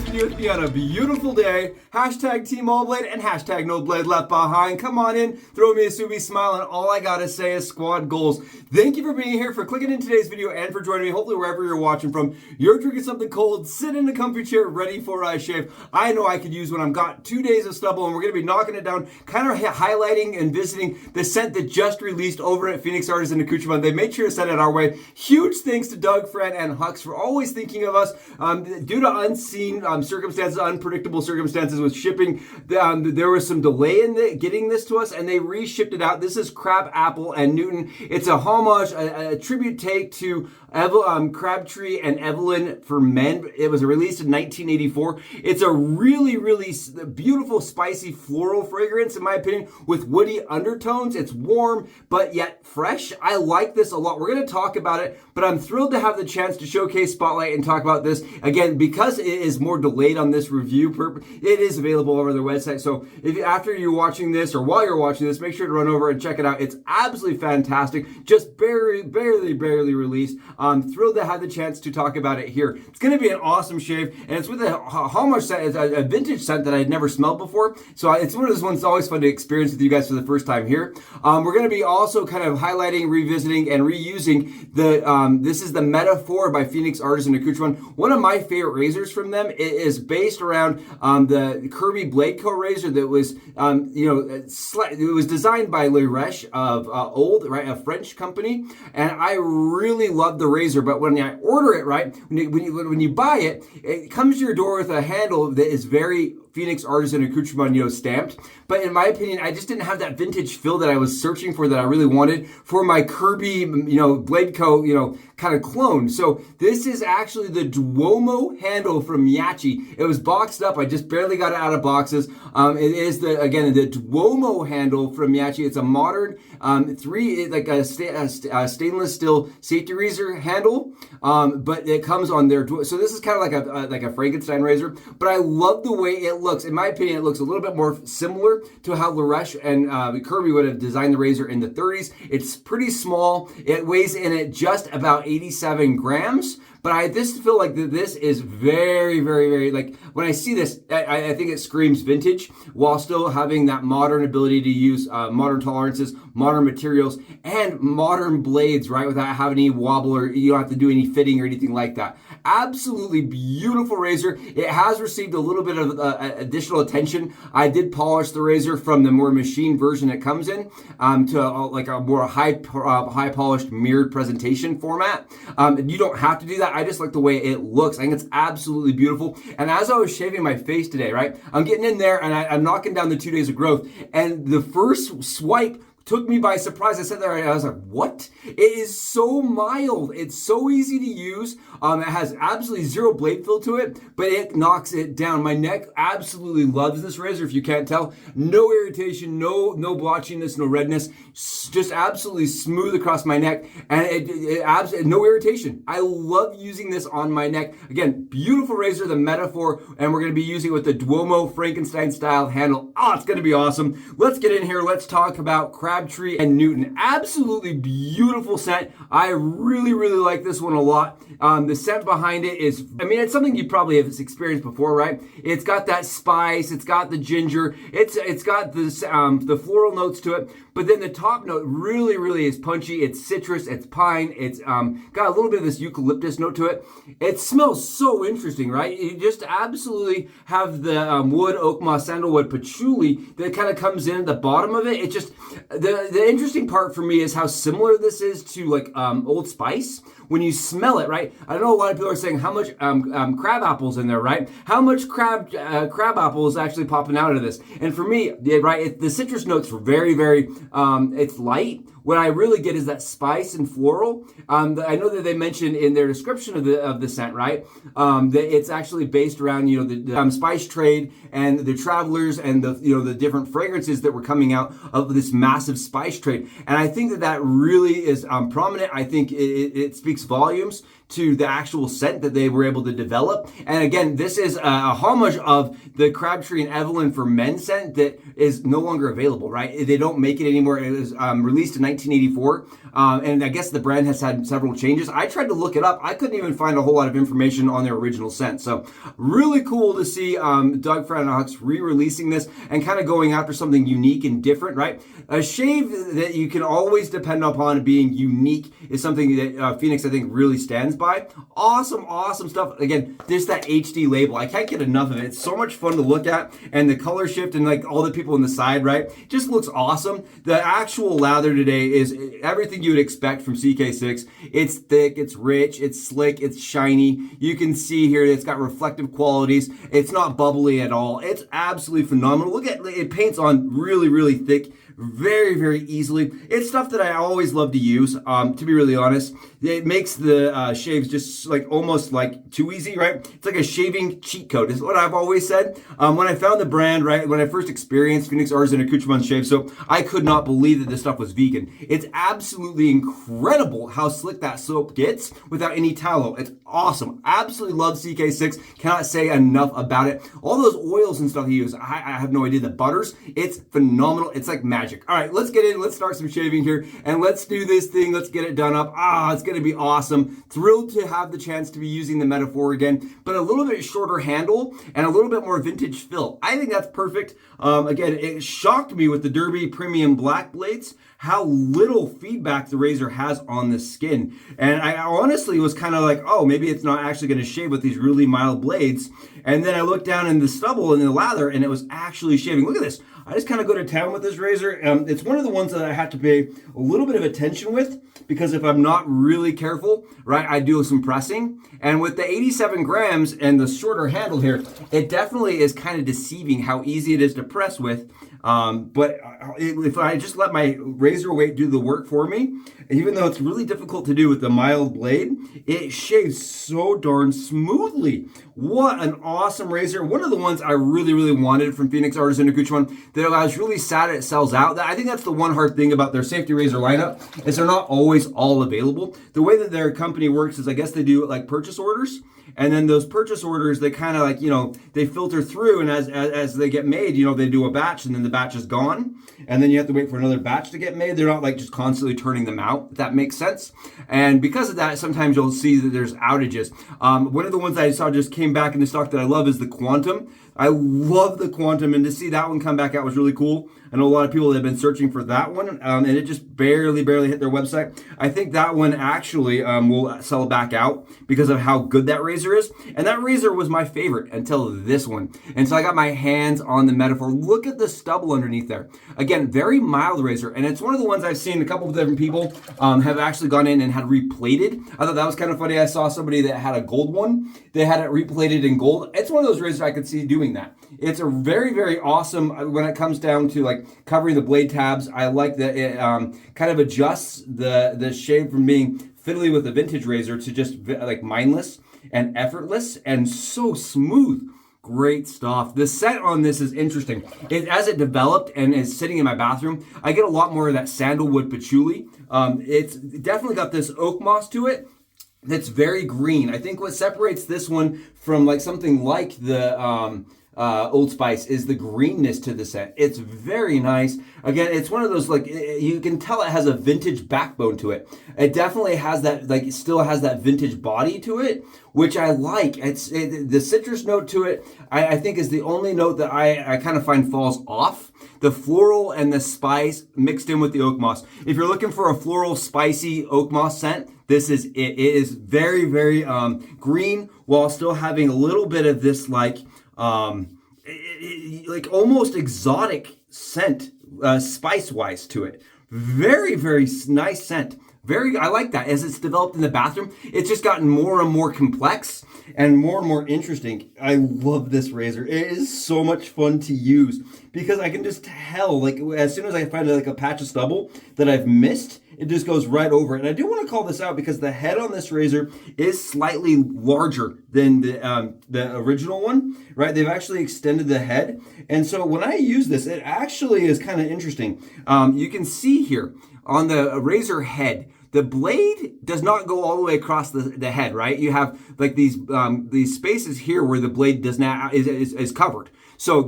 video with me on a beautiful day. Hashtag Team All Blade and hashtag No Blade Left Behind. Come on in, throw me a Subie smile, and all I gotta say is squad goals. Thank you for being here, for clicking in today's video, and for joining me. Hopefully wherever you're watching from, you're drinking something cold, sit in a comfy chair, ready for a shave. I know I could use one. I've got 2 days of stubble, and we're gonna be knocking it down, kind of highlighting and visiting the scent that just released over at Phoenix Artisan Accoutrements. They made sure to send it our way. Huge thanks to Doug, Fred, and Hux for always thinking of us. Due to unseen circumstances, unpredictable circumstances with shipping, there was some delay in getting this to us, and they reshipped it out. This is Crabapple and Newton. It's a homage, a tribute take to Crabtree and Evelyn for men. It was released in 1984. It's a really, really beautiful, spicy floral fragrance, in my opinion, with woody undertones. It's warm, but yet fresh. I like this a lot. We're going to talk about it, but I'm thrilled to have the chance to showcase, spotlight, and talk about this. Again, because it is more delayed on this review, it is available over their website. So if after you're watching this or while you're watching this, make sure to run over and check it out. It's absolutely fantastic. Just barely released. I'm thrilled to have the chance to talk about it here. It's going to be an awesome shave, and it's with a homage scent. It's a vintage scent that I'd never smelled before. So it's one of those ones that's always fun to experience with you guys for the first time here. We're going to be also kind of highlighting, revisiting, and reusing this is the Meta-4 by Phoenix Artisan Accoutrements. One of my favorite razors from them. It is based around the Kirby Blade Co. razor that was, it was designed by Le Reche of Old, right, a French company, and I really love the razor. But when I order it, right, when you buy it, it comes to your door with a handle that is very Phoenix Artisan Accoutrements, stamped. But in my opinion, I just didn't have that vintage feel that I was searching for, that I really wanted for my Kirby, Blade Co., kind of clone. So this is actually the Duomo handle from YAQI. It was boxed up. I just barely got it out of boxes. It is the Duomo handle from YAQI. It's a modern stainless steel safety razor handle, but it comes on there. So this is kind of like a Frankenstein razor, but I love the way it looks. In my opinion, it looks a little bit more similar to how Le Reche and Kirby would have designed the razor in the 30s. It's pretty small. It weighs in at just about 87 grams. But I just feel like this is very, like, when I see this, I think it screams vintage while still having that modern ability to use modern tolerances, modern materials, and modern blades, right, without having any wobble, or you don't have to do any fitting or anything like that. Absolutely beautiful razor. It has received a little bit of additional attention. I did polish the razor from the more machine version it comes in to a more high polished mirrored presentation format. You don't have to do that. I just like the way it looks. I think it's absolutely beautiful. And as I was shaving my face today, right, I'm getting in there and I'm knocking down the 2 days of growth. And the first swipe took me by surprise. I sat there and I was like, what? It is so mild. It's so easy to use. It has absolutely zero blade feel to it, but it knocks it down. My neck absolutely loves this razor, if you can't tell. No irritation, no blotchiness, no redness. Just absolutely smooth across my neck, and it absolutely no irritation. I love using this on my neck. Again, beautiful razor, the Meta-4, and we're going to be using it with the Duomo Frankenstein style handle. Oh, it's going to be awesome. Let's get in here. Let's talk about Crabtree and Newton. Absolutely beautiful scent. I really like this one a lot. The scent behind it is, it's something you probably have experienced before, right? It's got that spice, it's got the ginger, it's got this the floral notes to it, but then the top note really is punchy. It's citrus, it's pine, it's got a little bit of this eucalyptus note to it. It smells so interesting, right? You just absolutely have the wood, oak moss, sandalwood, patchouli that kind of comes in at the bottom of it. It just, the interesting part for me is how similar this is to like Old Spice. When you smell it, right? I know a lot of people are saying how much crab apples in there, right? How much crab apple is actually popping out of this? And for me, right, the citrus notes are very, it's light. What I really get is that spice and floral. I know that they mentioned in their description of the scent, right, that it's actually based around the spice trade and the travelers and the different fragrances that were coming out of this massive spice trade. And I think that really is prominent. I think it speaks volumes to the actual scent that they were able to develop. And again, this is a homage of the Crabtree and Evelyn for men scent that is no longer available, right? They don't make it anymore. It was released in 1984, and I guess the brand has had several changes. I tried to look it up. I couldn't even find a whole lot of information on their original scent. So really cool to see Doug Franox re-releasing this and kind of going after something unique and different, right? A shave that you can always depend upon being unique is something that Phoenix, I think, really stands by. Awesome, awesome stuff. Again, there's that HD label. I can't get enough of it. It's so much fun to look at, and the color shift and like all the people on the side, right? Just looks awesome. The actual lather today is everything you would expect from CK6. It's thick, it's rich, it's slick, it's shiny. You can see here it's got reflective qualities. It's not bubbly at all. It's absolutely phenomenal. Look at it, paints on really, really thick, very, very easily. It's stuff that I always love to use, to be really honest. It makes the shaves just like almost like too easy, right? It's like a shaving cheat code is what I've always said. When I found the brand, right, when I first experienced Phoenix Artisan Accoutrements shave soap, I could not believe that this stuff was vegan. It's absolutely incredible how slick that soap gets without any tallow. It's awesome. Absolutely love CK6. Cannot say enough about it. All those oils and stuff you use, I have no idea. The butters, it's phenomenal. It's like magic. All right, let's get in. Let's start some shaving here, and let's do this thing. Let's get it done up. It's going to be awesome. Thrilled to have the chance to be using the Meta-4 again, but a little bit shorter handle and a little bit more vintage fill. I think that's perfect. Again, it shocked me with the Darby Premium Black blades how little feedback the razor has on the skin. And I honestly was kind of like, oh, maybe it's not actually going to shave with these really mild blades. And then I looked down in the stubble and the lather, and it was actually shaving. Look at this. I just kind of go to town with this razor. It's one of the ones that I have to pay a little bit of attention with, because if I'm not really careful, right, I do some pressing. And with the 87 grams and the shorter handle here, it definitely is kind of deceiving how easy it is to press with. But if I just let my razor weight do the work for me, even though it's really difficult to do with the mild blade, it shaves so darn smoothly. What an awesome razor. One of the ones I really, really wanted from Phoenix Artisan Accoutrements that I was really sad it sells out. I think that's the one hard thing about their safety razor lineup, is they're not always all available. The way that their company works is I guess they do like purchase orders. And then those purchase orders, they kind of like, they filter through, and as they get made, they do a batch, and then the batch is gone. And then you have to wait for another batch to get made. They're not like just constantly turning them out, if that makes sense. And because of that, sometimes you'll see that there's outages. One of the ones I saw just came back in the stock that I love is the Quantum. I love the Quantum, and to see that one come back out was really cool. I know a lot of people that have been searching for that one, and it just barely hit their website. I think that one actually will sell back out because of how good that razor is. And that razor was my favorite until this one. And so I got my hands on the Meta-4. Look at the stubble underneath there. Again, very mild razor, and it's one of the ones I've seen a couple of different people have actually gone in and had replated. I thought that was kind of funny. I saw somebody that had a gold one. They had it replated in gold. It's one of those razors I could see doing that. It's a very, very awesome when it comes down to like covering the blade tabs. I like that it kind of adjusts the shave from being fiddly with a vintage razor to just like mindless and effortless and so smooth. Great stuff. The scent on this is interesting. As it developed and is sitting in my bathroom, I get a lot more of that sandalwood patchouli. It's definitely got this oak moss to it that's very green. I think what separates this one from like something like the Old Spice is the greenness to the scent. It's very nice. Again, it's one of those, like, you can tell it has a vintage backbone to it. It definitely has that, like, it still has that vintage body to it, which I like. The citrus note to it, I think, is the only note that I kind of find falls off. The floral and the spice mixed in with the oak moss. If you're looking for a floral, spicy oak moss scent, this is it. It is very, very green, while still having a little bit of this, like almost exotic scent, spice-wise to it. Very, very nice scent. I like that. As it's developed in the bathroom, it's just gotten more and more complex and more interesting. I love this razor. It is so much fun to use because I can just tell, like, as soon as I find like a patch of stubble that I've missed, it just goes right over it. And I do want to call this out because the head on this razor is slightly larger than the original one, right? They've actually extended the head. And so when I use this, it actually is kind of interesting. You can see here on the razor head, the blade does not go all the way across the head, right? You have like these spaces here where the blade does not is covered. So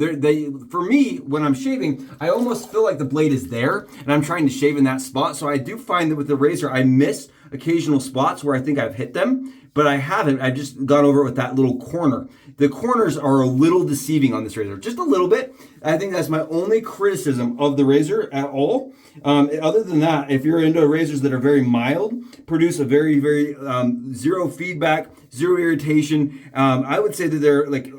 for me, when I'm shaving, I almost feel like the blade is there and I'm trying to shave in that spot. So I do find that with the razor, I miss occasional spots where I think I've hit them, but I haven't. I've just gone over it with that little corner. The corners are a little deceiving on this razor, just a little bit. I think that's my only criticism of the razor at all. Other than that, if you're into razors that are very mild, produce a very, very zero feedback, zero irritation, I would say that they're like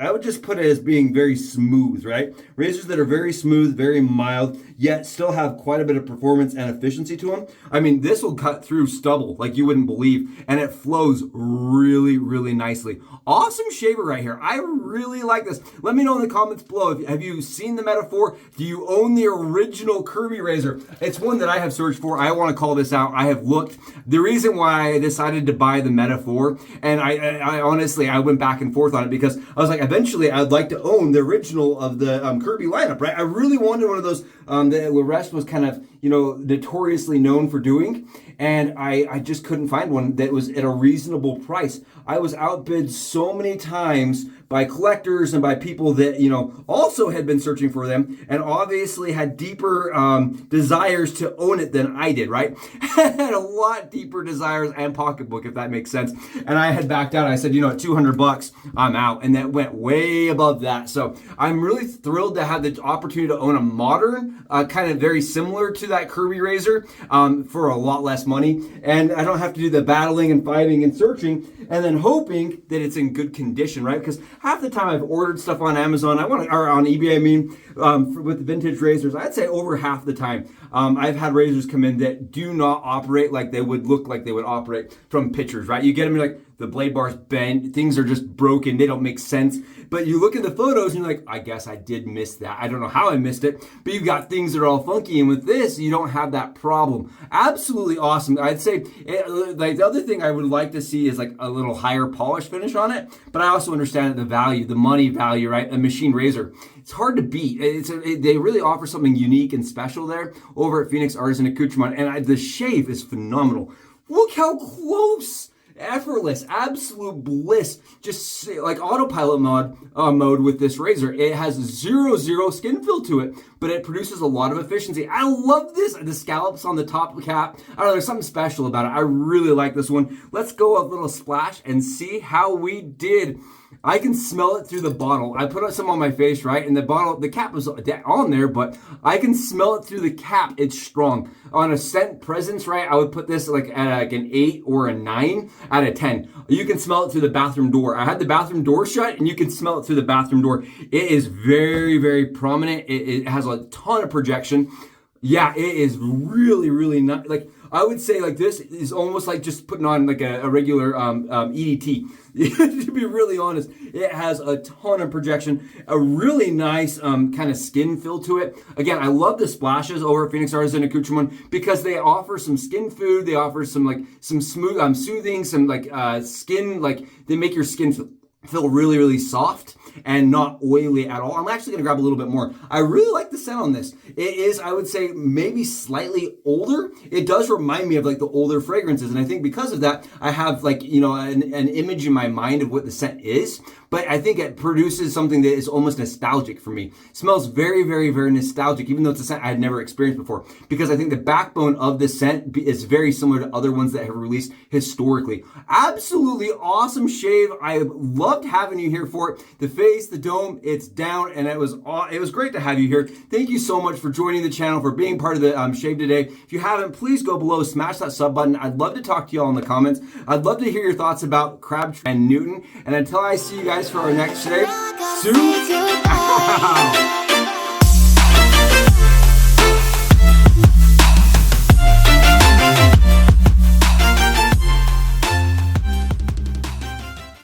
I would just put it as being very smooth, right? Razors that are very smooth, very mild, yet still have quite a bit of performance and efficiency to them. I mean, this will cut through stubble like you wouldn't believe, and it flows really, really nicely. Awesome shaver right here. I really like this. Let me know in the comments below. Have you seen the Meta-4? Do you own the original Kirby razor? It's one that I have searched for. I want to call this out. I have looked. The reason why I decided to buy the Meta-4, and I honestly, I went back and forth on it because I was like, eventually I'd like to own the original of the Kirby lineup, right? I really wanted one of those that the rest was kind of, you know, notoriously known for doing. And I just couldn't find one that was at a reasonable price. I was outbid so many times by collectors and by people that, you know, also had been searching for them and obviously had deeper desires to own it than I did, right? Had a lot deeper desires and pocketbook, if that makes sense. And I had backed out. I said, you know, at $200, I'm out. And that went way above that. So I'm really thrilled to have the opportunity to own a modern, kind of very similar to that Kirby razor for a lot less money. And I don't have to do the battling and fighting and searching and then hoping that it's in good condition, right? Because half the time I've ordered stuff on Amazon, or on eBay, I mean, with vintage razors, I'd say over half the time, I've had razors come in that do not operate like they would look like they would operate from pictures, right? You get them, you're like, the blade bar's bent, things are just broken, they don't make sense. But you look at the photos and you're like, I guess I did miss that. I don't know how I missed it, but you've got things that are all funky. And with this, you don't have that problem. Absolutely awesome. I'd say, like, the other thing I would like to see is like a little higher polish finish on it. But I also understand the value, the money value, right? A machine razor. It's hard to beat. They really offer something unique and special there over at Phoenix Artisan Accoutrements. And the shave is phenomenal. Look how close. Effortless, absolute bliss, just like autopilot mode with this razor. It has zero skin fill to it, but it produces a lot of efficiency. I love this. The scallops on the top of the cap. I don't know, there's something special about it. I really like this one. Let's go a little splash and see how we did. I can smell it through the bottle. I put some on my face, right? And the bottle, the cap is on there, but I can smell it through the cap. It's strong. On a scent presence, right? I would put this like at like an 8 or a 9 out of 10. You can smell it through the bathroom door. I had the bathroom door shut and you can smell it through the bathroom door. It is very, very prominent. It has a ton of projection. Yeah, it is really, really not like, I would say like this is almost like just putting on like a regular EDT. To be really honest, it has a ton of projection, a really nice kind of skin feel to it. Again, I love the splashes over at Phoenix Artisan Accoutrements because they offer some skin food, they offer some like some smooth, soothing, some like skin, like they make your skin feel really, really soft and not oily at all. I'm actually gonna grab a little bit more. I really like the scent on this. It is, I would say, maybe slightly older. It does remind me of like the older fragrances. And I think because of that, I have like, you know, an image in my mind of what the scent is. But I think it produces something that is almost nostalgic for me. It smells very, very, very nostalgic, even though it's a scent I had never experienced before. Because I think the backbone of this scent is very similar to other ones that have released historically. Absolutely awesome shave. I loved having you here for it. The face, the dome, it's down, and it was great to have you here. Thank you so much for joining the channel, for being part of the shave today. If you haven't, please go below, smash that sub button. I'd love to talk to you all in the comments. I'd love to hear your thoughts about Crabapple and Newton. And until I see you guys for our next shave, Subie out.